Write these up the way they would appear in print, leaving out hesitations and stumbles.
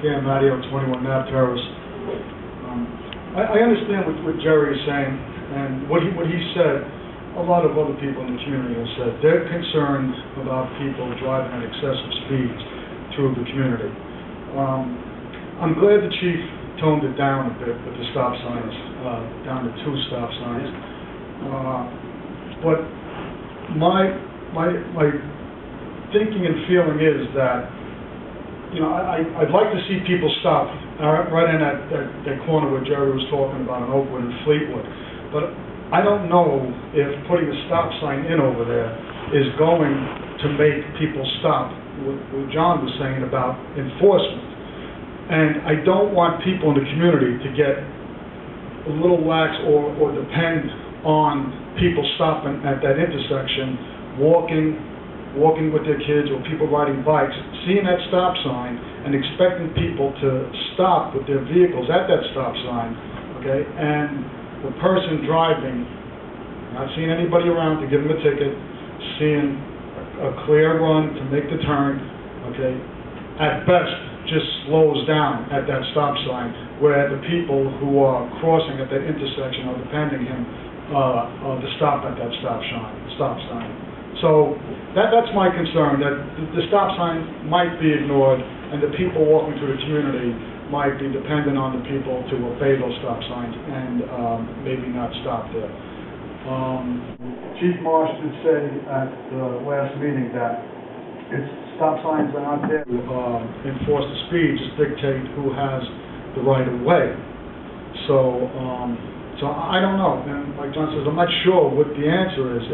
Dan Matteo, 21 Nap Terrace. I understand what Jerry is saying, and what he said, a lot of other people in the community have said. They're concerned about people driving at excessive speeds through the community. I'm glad the chief toned it down a bit with the stop signs, down to 2 stop signs. But my thinking and feeling is that, you know, I'd like to see people stop right in that corner where Jerry was talking about in Oakwood and Fleetwood. But I don't know if putting a stop sign in over there is going to make people stop, what John was saying about enforcement. And I don't want people in the community to get a little lax or depend on people stopping at that intersection, walking with their kids or people riding bikes, seeing that stop sign and expecting people to stop with their vehicles at that stop sign, okay? And the person driving, not seeing anybody around to give them a ticket, seeing a clear run to make the turn, okay? At best, just slows down at that stop sign, where the people who are crossing at that intersection are depending him to stop at that stop sign. So that's my concern, that the stop sign might be ignored and the people walking through the community might be dependent on the people to obey those stop signs and maybe not stop there. Chief Marsh did say at the last meeting that stop signs are not there to enforce the speed, just dictate who has the right of way. So I don't know, and like John says, I'm not sure what the answer is,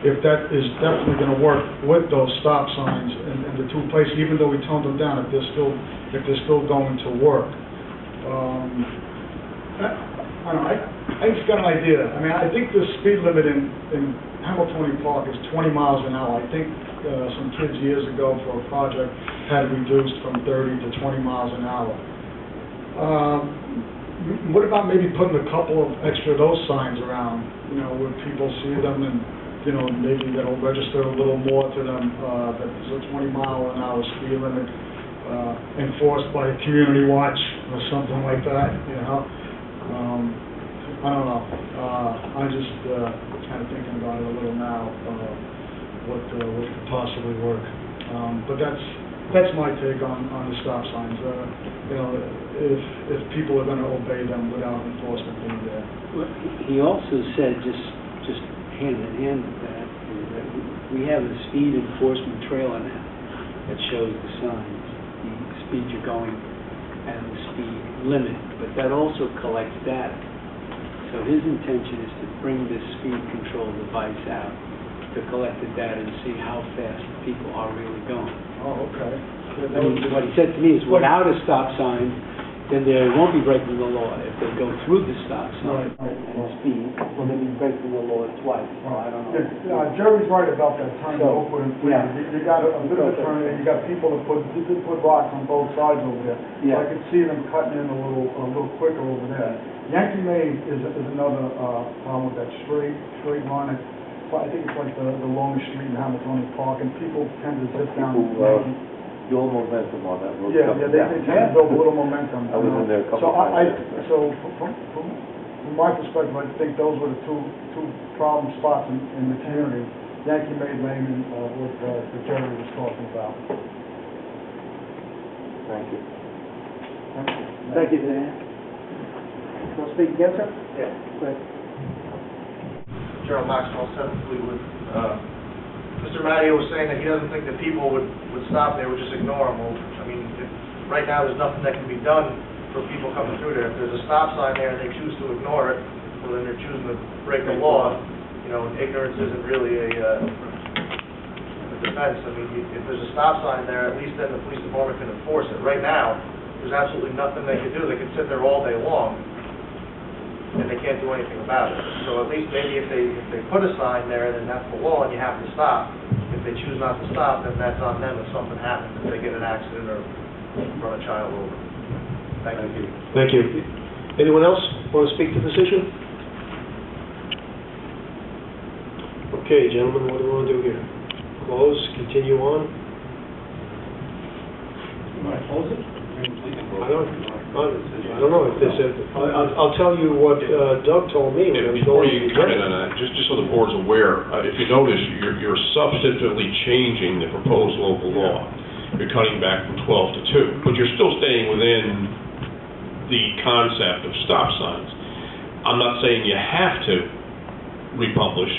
if that is definitely going to work with those stop signs in the 2 places, even though we toned them down, if they're still going to work. I don't know, I just got an idea. I mean, I think the speed limit in Hamiltonian Park is 20 miles an hour. I think some kids years ago for a project had reduced from 30 to 20 miles an hour. What about maybe putting a couple of extra those signs around, you know, where people see them and, you know, maybe that'll register a little more to them, that there's a 20-mile-an-hour speed limit enforced by Community Watch or something like that, you know. I don't know. I'm just kind of thinking about it a little now, what could possibly work. But that's my take on the stop signs. You know, if people are going to obey them without enforcement being there. Well, he also said, just hand in hand with that, is that we have a speed enforcement trailer now that shows the signs, the speed you're going, and the speed limit. But that also collects data. So his intention is to bring this speed control device out to collect the data and see how fast people are really going. Oh, okay. I mean, what he said to me is, without a stop sign, then they won't be breaking the law. If they go through the stop sign and speed, well, they'll be breaking the law twice. So I don't know. Yeah, Jerry's right about that turn to Oakwood and Fleetwood. Yeah. You got a bit of a turn, and you got people that put rocks on both sides over there. Yeah. So I could see them cutting in a little quicker over there. Yankee Main is another problem with that straight run. I think it's like the longest street in Hamiltonian Park, and people tend to zip down. Build momentum on that road. Yeah, they tend to build a little momentum. I was in there a couple times. So from my perspective, I think those were the two problem spots in the community. Yankee Main Lane and what Jerry was talking about. Thank you. Thank you, Dan. Want to speak again, sir? Yeah. Go ahead. Gerald Maxwell, 7 Fleetwood. Mr. Matteo was saying that he doesn't think that people would stop there, would just ignore them. Well, I mean, right now there's nothing that can be done for people coming through there. If there's a stop sign there and they choose to ignore it, well, then they're choosing to break the law. You know, ignorance isn't really a defense. I mean, if there's a stop sign there, at least then the police department can enforce it. Right now, there's absolutely nothing they can do. They can sit there all day long, and they can't do anything about it. So at least maybe if they put a sign there, then that's the law and you have to stop. If they choose not to stop, then that's on them if something happens, if they get an accident or run a child over. Thank you. Thank you. Anyone else want to speak to this issue? Okay, gentlemen, what do we want to do here? Close, continue on? You want to close it? I don't know if this, I'll tell you what Doug told me when I was Before going you to the comment on agenda. that, just so the board's aware, if you notice, you're substantively changing the proposed local law. You're cutting back from 12 to 2, but you're still staying within the concept of stop signs. I'm not saying you have to republish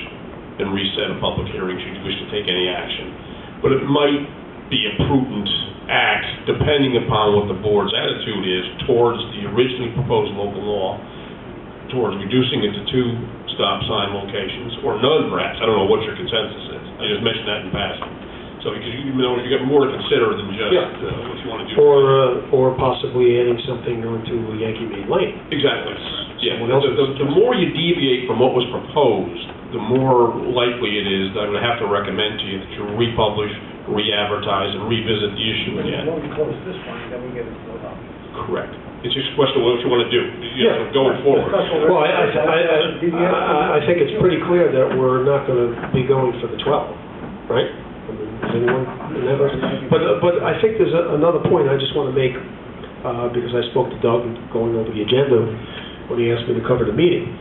and reset a public hearing should you wish to take any action, but it might be a prudent act depending upon what the board's attitude is towards the originally proposed local law, towards reducing it to 2 stop sign locations, or none perhaps. I don't know what your consensus is. I just mentioned that in passing. So because you know you got more to consider than just what you want to do. Or possibly adding something onto Yankee Maid Lane. Exactly. Yeah. The more you deviate from what was proposed, the more likely it is that I would have to recommend to you that you republish, re-advertise, and revisit the issue again. When we close this one, then we get it filled out. Correct. It's just a question of what you want to do, going forward. Well, I think it's pretty clear that we're not going to be going for the 12, right? I mean, does anyone never? But I think there's another point I just want to make, because I spoke to Doug going over the agenda when he asked me to cover the meeting.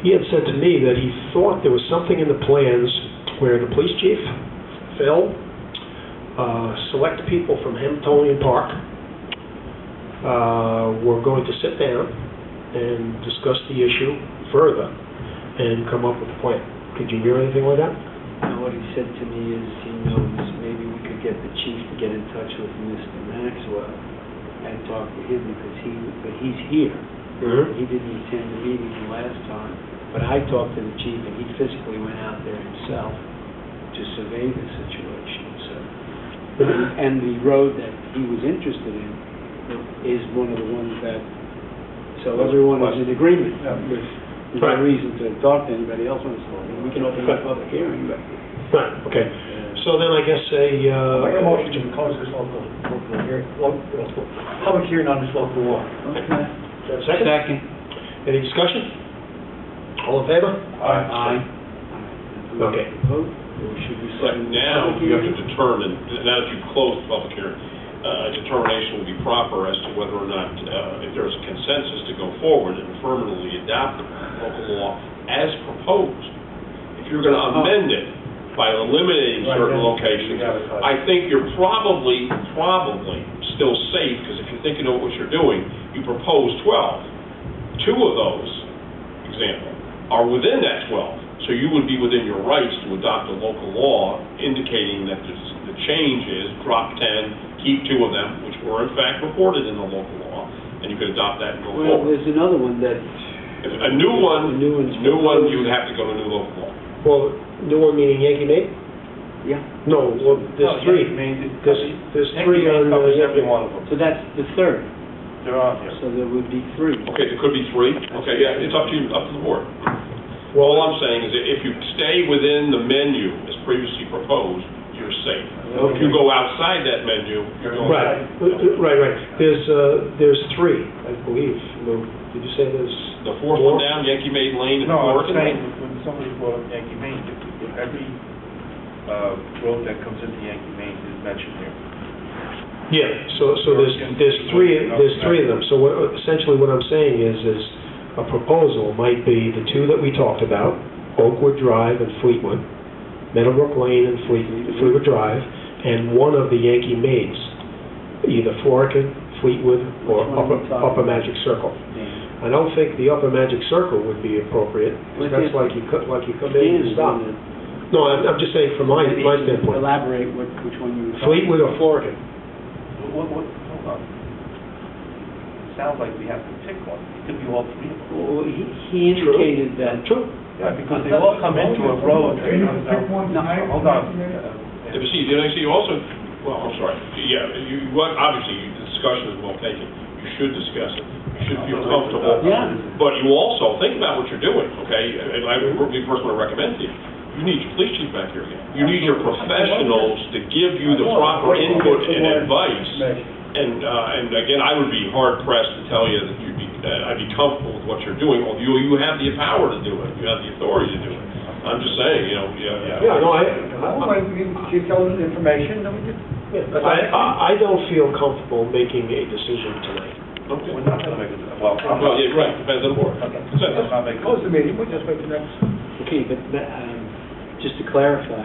He had said to me that he thought there was something in the plans where the police chief, Phil, select people from Hamptonian Park were going to sit down and discuss the issue further and come up with a plan. Could you hear anything like that? And what he said to me is he knows maybe we could get the chief to get in touch with Mr. Maxwell and talk to him because he's here. Mm-hmm. He didn't attend the meeting the last time, but I talked to the chief and he physically went out there himself to survey the situation. So, and the road that he was interested in is one of the ones that, so everyone is in agreement with. There's no reason to talk to anybody else on this. We can open a public hearing, but... Right, okay. So then I guess Make a motion to close this local hearing, public hearing on this local law. Okay. Second? Any discussion? All in favor? Aye. Okay. Vote, or should we But set now, public you have to hearing? determine, now that you've closed the public hearing, a determination will be proper as to whether or not, if there's a consensus to go forward and affirmatively adopt the local law as proposed. If you're going to amend it by eliminating certain locations, I think you're probably still safe, because if you're thinking of what you're doing, you propose 12. 2 of those, example, are within that 12. So you would be within your rights to adopt a local law indicating that the change is drop 10, keep 2 of them, which were in fact reported in the local law, and you could adopt that and go Well, forward. there's another one that... A new one, you would have to go to new local law. Well, new one meaning Yankee Maid? Yeah. No, well, there's 3. There's 3 on Every Yankee. one of them. So that's the third. They're on here. So there would be 3. Okay, there could be 3. Okay, yeah, it's up to you, up to the board. Well, all I'm saying is that if you stay within the menu as previously proposed, you're safe. If you go outside that menu, you're going... Right. There's 3, I believe. Lou. Did you say there's... The 4th one down, Yankee Maid Lane and No, I'm 4th. saying, when somebody brought up Yankee Main, every road that comes into Yankee Main is mentioned here. Yeah, so there's 3 of them. So essentially what I'm saying is a proposal might be the 2 that we talked about, Oakwood Drive and Fleetwood, Meadowbrook Lane and Fleetwood Drive, and one of the Yankee Maids, either Florican, Fleetwood, or Upper Magic Circle. I don't think the Upper Magic Circle would be appropriate, because that's like you come in and stop. No, I'm just saying from my standpoint. Elaborate which one you... Fleetwood or Florican? Hold on. It sounds like we have to pick one. It could be all 3 of them. Well, he indicated that... True. Yeah, because they all come into a road. No, hold on. If you see, you also, well, I'm sorry, obviously, the discussion is well taken. You should discuss it. You should feel comfortable. Yeah. But you also think about what you're doing, okay? And I would first want to recommend to you, you need your police chief back here again. You need your professionals to give you the proper input and advice. And again, I would be hard pressed to tell you that I'd be comfortable with what you're doing. Well, you have the power to do it. You have the authority to do it. I'm just saying, Yeah, no, She's telling us information, I don't feel comfortable making a decision tonight. Okay. We're not gonna make it, well, I'm Well, not. yeah, right, depends on the board. Okay. Consensus. I'm not making. Close the meeting, we'll just wait for next. Okay, but just to clarify,